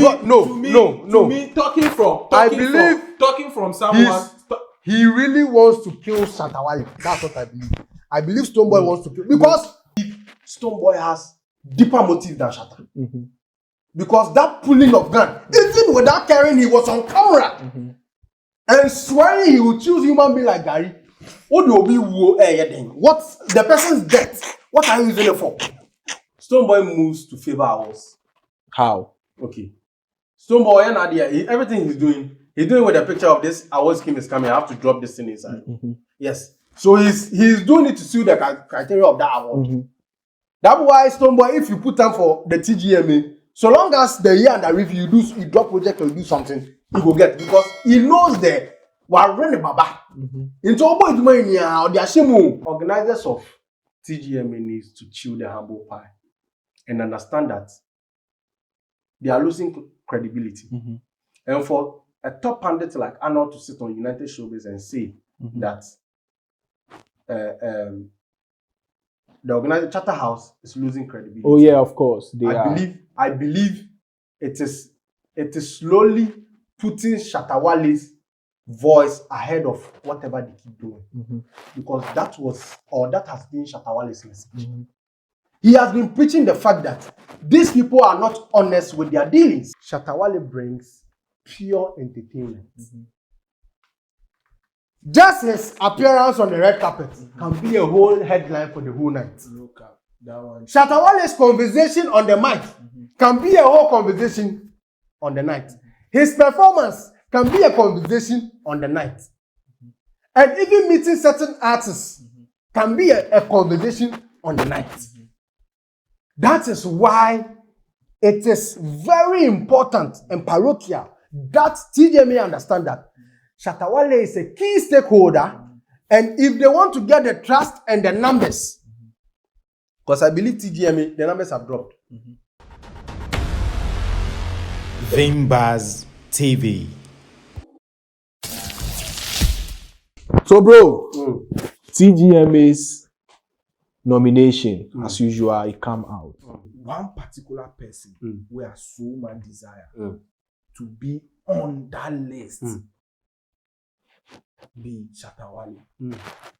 To me, talking from someone. He really wants to kill Shatta Wale. That's what I believe. I believe Stonebwoy wants to kill because Stonebwoy has deeper motive than Shatta. Because that pulling of gun, even without caring, he was on camera and swearing he would choose human being like Gary. What do we What's the person's death? What are you using it for? Stonebwoy moves to favor ours. How? Okay. Stonebwoy and Nadia, everything he's doing with a picture of this award scheme is coming. I have to drop this thing inside. Yes. So he's doing it to suit the criteria of that award. That's why Stonebwoy, if you put time for the TGMA, so long as the year under review you drop project or you do something, he will get because he knows the Warren Baba. Into organizers of TGMA needs to chew the humble pie and understand that they are losing credibility. And for a top pundit like Arnold to sit on United Showbiz and say that the organizer Chatter House is losing credibility. Oh yeah, of course. I believe it is slowly putting Shatta Wale's voice ahead of whatever they keep doing. Because that has been Shatta Wale's message. He has been preaching the fact that these people are not honest with their dealings. Shatta Wale brings pure entertainment. Just his appearance on the red carpet can be a whole headline for the whole night. Look at that one. Shatta Wale's conversation on the mic can be a whole conversation on the night. His performance can be a conversation on the night. And even meeting certain artists can be a conversation on the night. That is why it is very important and parochial that TGMA understand that Shatta Wale is a key stakeholder, and if they want to get the trust and the numbers, because I believe TGMA, the numbers have dropped. Vimbaz TV. So, bro, TGMA's nomination, as usual, it come out. One particular person we are so much desire to be on that list be Shatta Wale.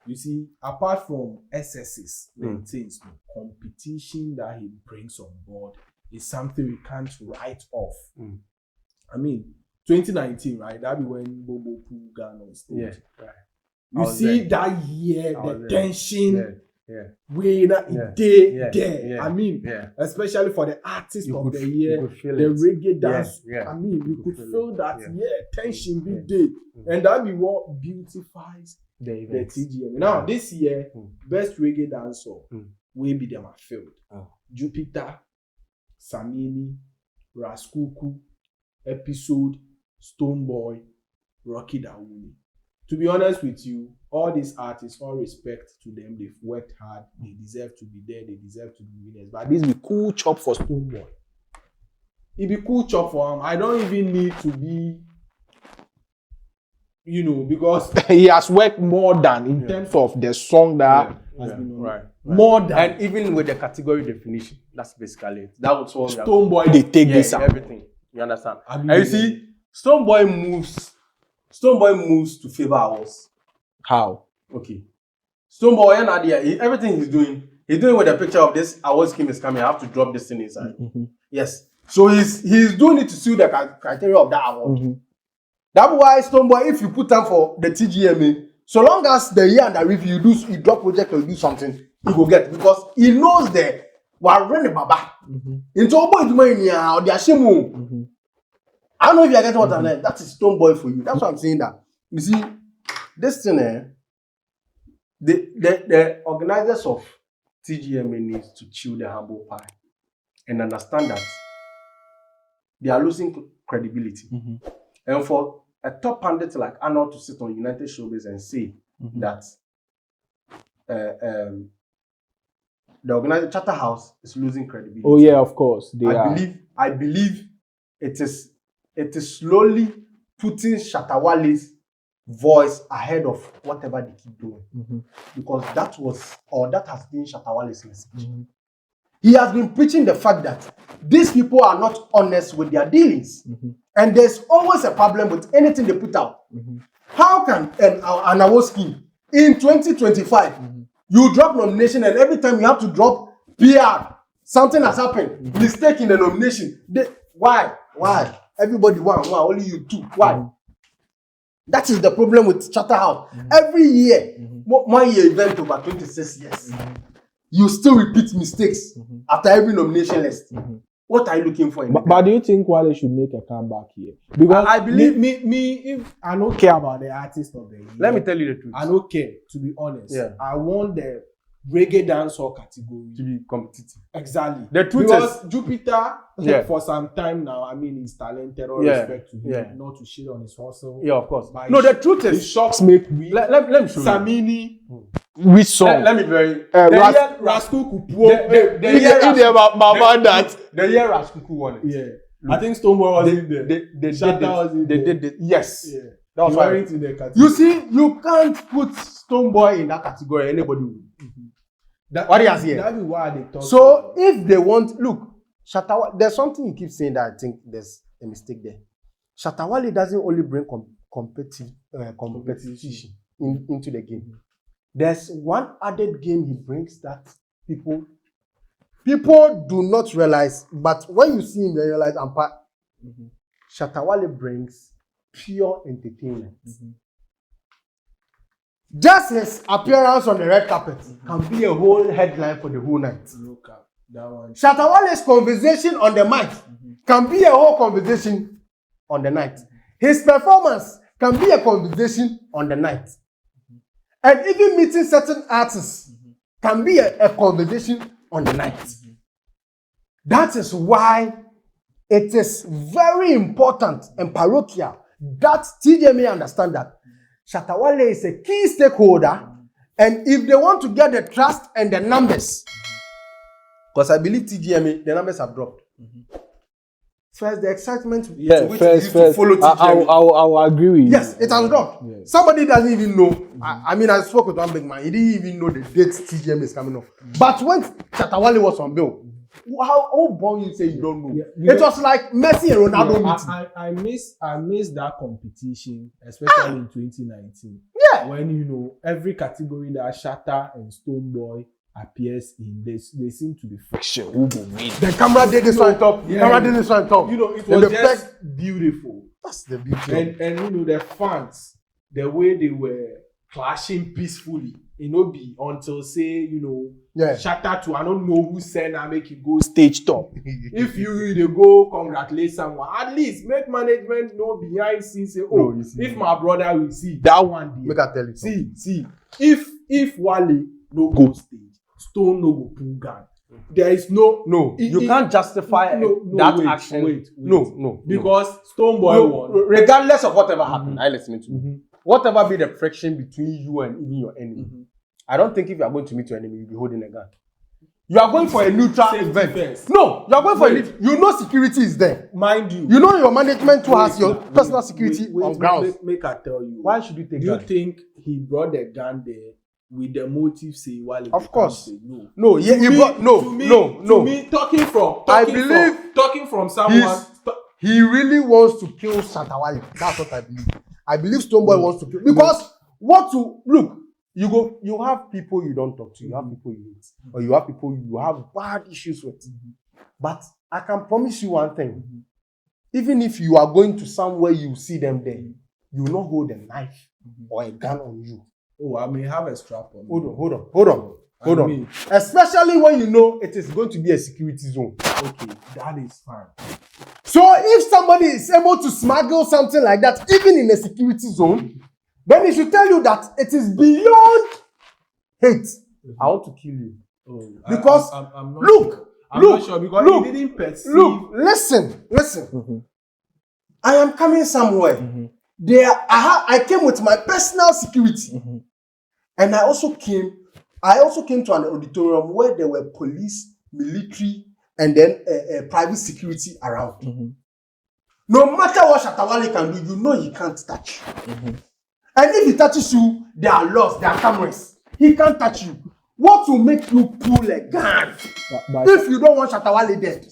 You see, apart from SS's and things, competition that he brings on board is something we can't write off. I mean, 2019, right? That be when Bobo Poo Ghana on stage. Yeah, right. You see that year, the tension. I mean, especially for the artist of the year, the reggae dance. I mean, we could feel that tension be there, and that be what beautifies the TGMA. Now this year, best reggae dancer will be them filled. Jupiter, Samini, Raskuku, Episode, Stonebwoy, Rocky Dawuni. To be honest with you, all these artists, all respect to them, they've worked hard, they deserve to be there, they deserve to be winners. But this be cool chop for Stonebwoy. It be cool chop for him. I don't even need to be, because he has worked more than in terms of the song that has been right. More than. And even with the category definition, that's basically it. That was what Stonebwoy, they take this out. Everything. You understand? And you see, Stonebwoy moves to favor ours. How? Okay. Stonebwoy and Nadia, everything he's doing with a picture of this award scheme is coming. I have to drop this thing inside. Yes. So he's doing it to suit the criteria of that award. That's why Stonebwoy, if you put time for the TGMA, so long as the year under review you drop project or you do something, he will get because he knows the Warren Baba. Into Obo Idumania or the Ashemu. I don't know if you are getting what I'm saying. That is Stonebwoy for you. That's what I'm saying. That you see, this thing, the organizers of TGMA needs to chew the humble pie and understand that they are losing credibility. And for a top pundit like Arnold to sit on United Showbiz and say that the organizer Chatter House is losing credibility. Oh yeah, of course. I believe it is slowly putting Shatta Wale's voice ahead of whatever they keep doing. Because that has been Shatta Wale's message. he has been preaching the fact that these people are not honest with their dealings. And there's always a problem with anything they put out. How can an award scheme in 2025, you drop nomination and every time you have to drop PR, something has happened, mistake in the nomination. Why? Everybody won, only you two. Why? That is the problem with Shatta House. Every year, 1 year event over 26 years, you still repeat mistakes after every nomination list. What are you looking for? But do you think Wale should make a comeback here? Because I believe if I don't care about the artist of the year. Let me tell you the truth. I don't care, to be honest. Yeah. I want the reggae dancehall category to be competitive. Exactly. The truth because Jupiter, for some time now, I mean, he's talented. All respect to him, not to shit on his hustle. Yeah, of course. No, the truth is, his shocks make me. Let me show Samini. Which song? Let me very. Rascal Kupuo. The year Raskuku won it. Yeah. I think Stonebwoy was in there. They did it. Yes. Yeah. That was right. In the category. You see, you can't put Stonebwoy in that category. Anybody will. What he has here. That is why they talk. So if they want, look, Shatta Wale, there's something you keep saying that I think there's a mistake there. Shatta Wale doesn't only bring competition into the game. There's one added game he brings that people do not realize, but when you see him, they realize Shatta Wale brings pure entertainment. Just his appearance on the red carpet can be a whole headline for the whole night. Look at that one. Shatta Wale's conversation on the mic can be a whole conversation on the night. His performance can be a conversation on the night. And even meeting certain artists can be a conversation on the night. That is why it is very important and parochial that TGMA understand that Shatta Wale is a key stakeholder, and if they want to get the trust and the numbers, because I believe TGMA, the numbers have dropped. First, the excitement to which first, to follow TGMA. I will agree with you. Yes, it has dropped. Yes. Somebody doesn't even know. I mean, I spoke with one big man. He didn't even know the date TGMA is coming off. But when Shatta Wale was on bill, how born you say you don't know? Yeah, it was like Messi and Ronaldo meeting. I miss that competition, especially in 2019. Yeah. When every category that Shatta and Stonebwoy appears in, they seem to be friction. Who will win? The camera did this one top. Camera did this one top. It was just beautiful. That's the beauty. And the fans, the way they were clashing peacefully, be until say Shatta to I don't know who send and make you go stage top. If they go congratulate someone, at least make management know behind scenes say, if my brother will see that one day. Make I tell you. See, if Wale no go stage, Stone no go pull gun. There is you can't justify that action. Wait. No. Because Stonebwoy won. Regardless of whatever happened, I listening to me. Whatever be the friction between you and even your enemy, I don't think if you are going to meet your enemy, you'll be holding a gun. You are going for a neutral event. First. No, you are going for a security is there. Mind you. You know your management who has your personal security on ground. Make I tell you. Why should you take Do you think he brought the gun there with the motive say Wale? Of course. No. To me, talking from someone. He really wants to kill Shatta Wale. That's what I believe. I believe Stonebwoy wants to kill because you have people you don't talk to, you have people you hate, or you have people you have bad issues with. But I can promise you one thing. Even if you are going to somewhere you see them there, you will not hold a knife or a gun on you. Oh, I may have a strap on. Hold on. Especially when you know it is going to be a security zone. Okay, that is fine. So if somebody is able to smuggle something like that, even in a security zone, then it should tell you that it is beyond hate. I want to kill you. Because I'm not sure because he didn't perceive. Look, listen. I am coming somewhere. I came with my personal security. And I also came to an auditorium where there were police, military, and then private security around. No matter what Shatta Wale can do, you know he can't touch you. And if he touches you, there are laws, there are cameras. He can't touch you. What will make you pull a gun if you don't want Shatta Wale dead?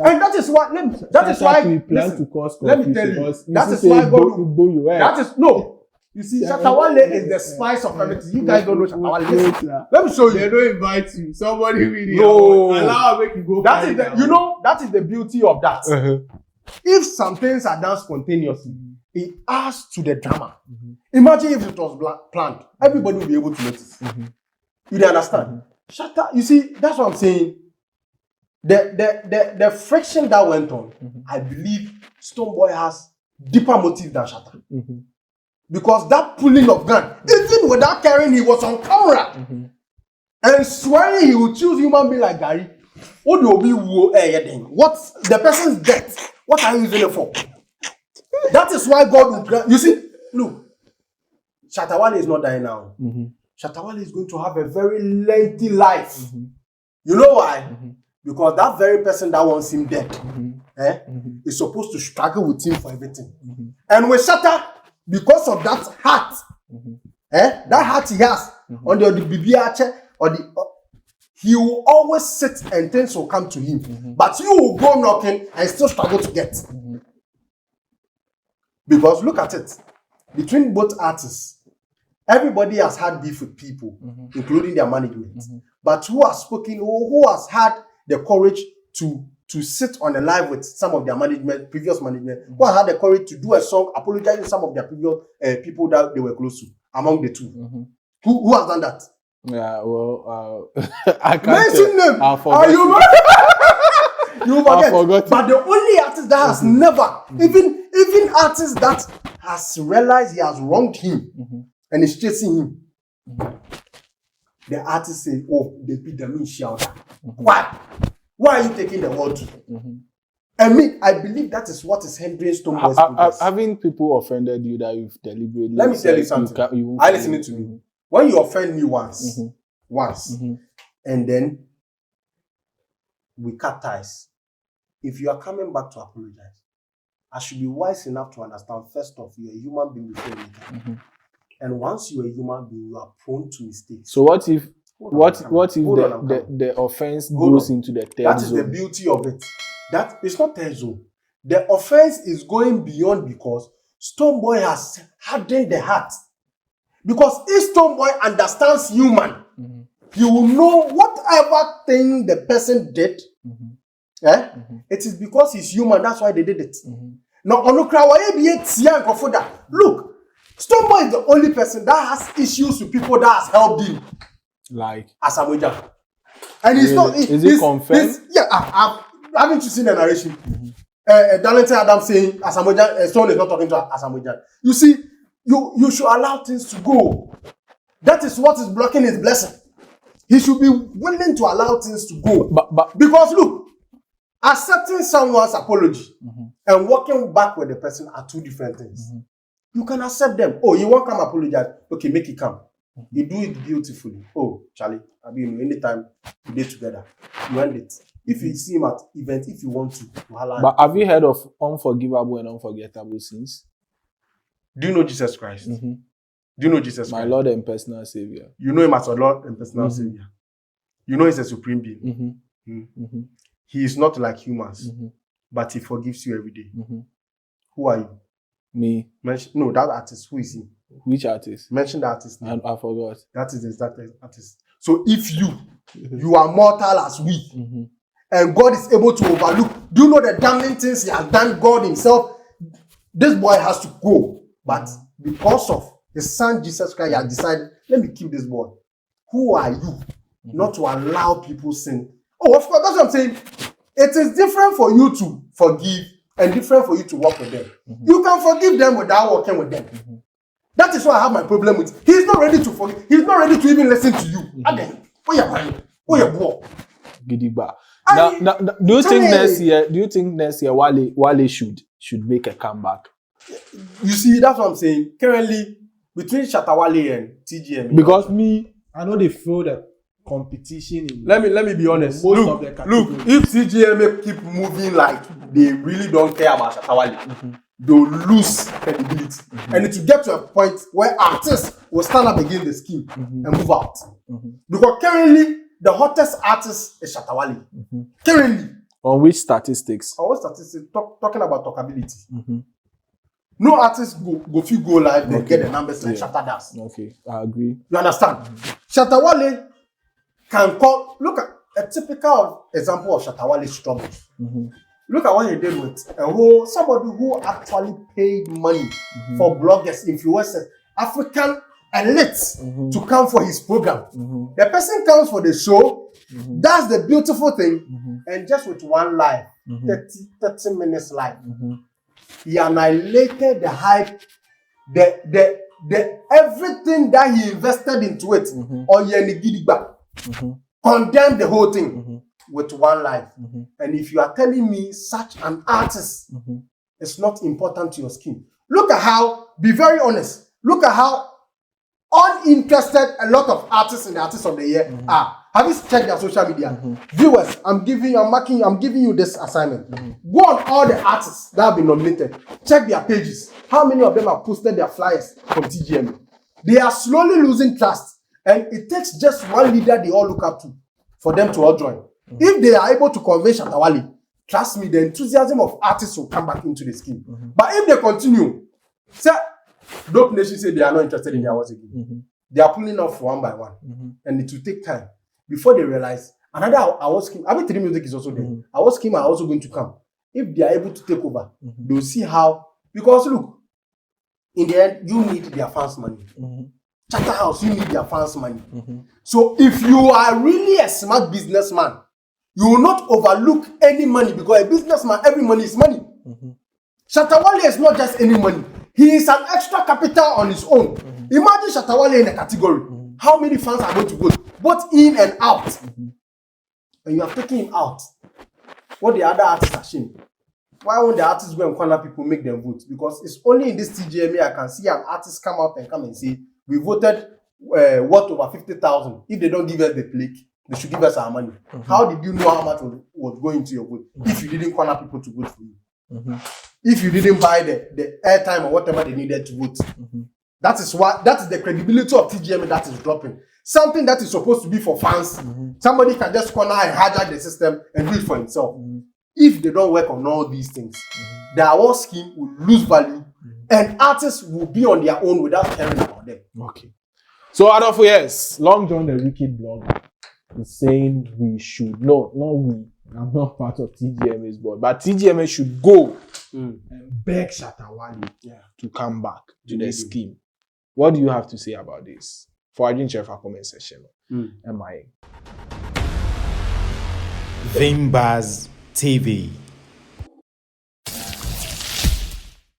And that is why. That is why. Listen, let me tell you. That is why God. That is no. You see, Shatta Wale is the spice of everything. You guys don't know Shatta Wale. Let me show you. They don't invite you. Somebody really allow make you go. That is the, you know, that is the beauty of that. If some things are done spontaneously, it adds to the drama. Imagine if it was planned. Everybody will be able to notice. You don't understand? Shatta, you see, that's what I'm saying. The friction that went on, I believe Stonebwoy has deeper motive than Shatta. Because that pulling of gun, even without caring, he was on camera. And swearing he would choose human being like Gary. What will be what's the person's death? What are you using it for? That is why God will grant. You see, look, Shatta Wale is not dying now. Shatta Wale is going to have a very lengthy life. You know why? Because that very person that wants him dead is supposed to struggle with him for everything. And with Shatta, because of that heart, that heart he has on the BBH or the he will always sit and things will come to him. But you will go knocking and still struggle to get. Because look at it. Between both artists, everybody has had beef with people, including their management. But who has spoken, who has had the courage to sit on a live with some of their management, previous management, who has had the courage to do a song apologizing to some of their previous people that they were close to, among the two? Who has done that? Yeah, well, I can't mention them. I forgot. You forget. But the only artist that has never, even artist that has realized he has wronged him and is chasing him, the artist say, "Oh, they beat them in shelter." Why? Why are you taking the word to? I believe that is what is hindering Stonebwoy's progress. Having people offended you that you've deliberately. Let me tell you something. I listen to me. When you offend me once, and then we cut ties, if you are coming back to apologize, I should be wise enough to understand, first off, you're a human being before you. And once you're a human being, you are prone to mistakes. So what if the offense goes into the third zone? That is the beauty of it. That it's not third zone. The offense is going beyond because Stonebwoy has hardened the heart. Because if Stonebwoy understands human, he will know whatever thing the person did, it is because he's human, that's why they did it. Now, look, Stonebwoy is the only person that has issues with people that has helped him. Like Asamoah. And he's not. Is it confirmed? Haven't you seen the narration? Darlington Adam saying Asamoah, Stone is not talking to Asamoah. You see, you should allow things to go. That is what is blocking his blessing. He should be willing to allow things to go. But because look, accepting someone's apology and walking back with the person are two different things. You can accept them. Oh, you won't come apologize. Okay, make it come. You do it beautifully. Oh, Charlie, I mean, anytime we did together, you end it. If you see him at event, if you want to. But have you heard of unforgivable and unforgettable sins? Do you know Jesus Christ? Do you know Jesus Christ? My Lord and personal Savior. You know him as a Lord and personal Savior. You know he's a supreme being. He is not like humans, but he forgives you every day. Who are you? Me. No, that artist. Who is he? Which artist? Mention the artist name. I forgot. That is the exact artist. So if you are mortal as we, and God is able to overlook, do you know the damning things he has done, God himself? This boy has to go. But because of his son Jesus Christ, he has decided, let me keep this boy. Who are you not to allow people sin? Oh, of course, that's what I'm saying. It is different for you to forgive and different for you to work with them. You can forgive them without working with them. That is why I have my problem with. He's not ready to forgive. He's not ready to even listen to you. Again, Gidigba. Now, do you think next year Wale should make a comeback? You see, that's what I'm saying. Currently, between Shatta Wale and TGMA. Because I know they feel that competition in let me be honest. Look, if TGMA keep moving like they really don't care about Shatta Wale, they'll lose credibility. And it will get to a point where artists will stand up against the scheme and move out. Because currently, the hottest artist is Shatta Wale. Currently. On which statistics? On what statistics? Talking about talkability. No artist go live and get the numbers like Shatta does. Okay, I agree. You understand? Shatta Wale can call. Look at a typical example of Shatta Wale's struggles. Look at what he did with somebody who actually paid money for bloggers, influencers, African elites to come for his program. The person comes for the show, that's the beautiful thing, and just with one live, 30 minutes live, he annihilated the hype, the everything that he invested into it, or condemned the whole thing with one life. And if you are telling me such an artist is not important to your skin, look at how, be very honest, look at how uninterested a lot of artists in the Artist of the Year are. Have you checked their social media? Viewers, I'm giving you this assignment. Go on all the artists that have been nominated. Check their pages. How many of them have posted their flyers from TGMA? They are slowly losing trust. And it takes just one leader they all look up to for them to all join. If they are able to convince Shatta Wale, trust me, the enthusiasm of artists will come back into the scheme. But if they continue, say, Dope Nation say they are not interested in their awards again. They are pulling off one by one. And it will take time before they realize another award scheme. I mean, 3 Music is also there. Award scheme are also going to come. If they are able to take over, they will see how. Because look, in the end, you need their fans' money. Shatta House, you need their fans' money. So if you are really a smart businessman, you will not overlook any money, because a businessman, every money is money. Shatta Wale is not just any money. He is an extra capital on his own. Imagine Shatta Wale in a category. How many fans are going to vote? Both in and out. And you are taking him out. What the other artists are saying. Why won't the artists go and corner people make them vote? Because it's only in this TGMA I can see an artist come out and come and say, we voted worth over 50,000. If they don't give us the plaque, they should give us our money. How did you know how much was going to your vote if you didn't corner people to vote for you? If you didn't buy the airtime or whatever they needed to vote. That is the credibility of TGMA that is dropping. Something that is supposed to be for fans. Somebody can just corner and hijack the system and do it for himself. If they don't work on all these things, the award scheme will lose value and artists will be on their own without caring about them. Okay. So out of yes, Long Jon the Wicked blogger is saying we should, not we. I'm not part of TGMA's board, but TGMA should go and beg Shatta Wale to come back to the scheme. What do you have to say about this? For I didn't share a comment section. MIA. Vimbaz TV.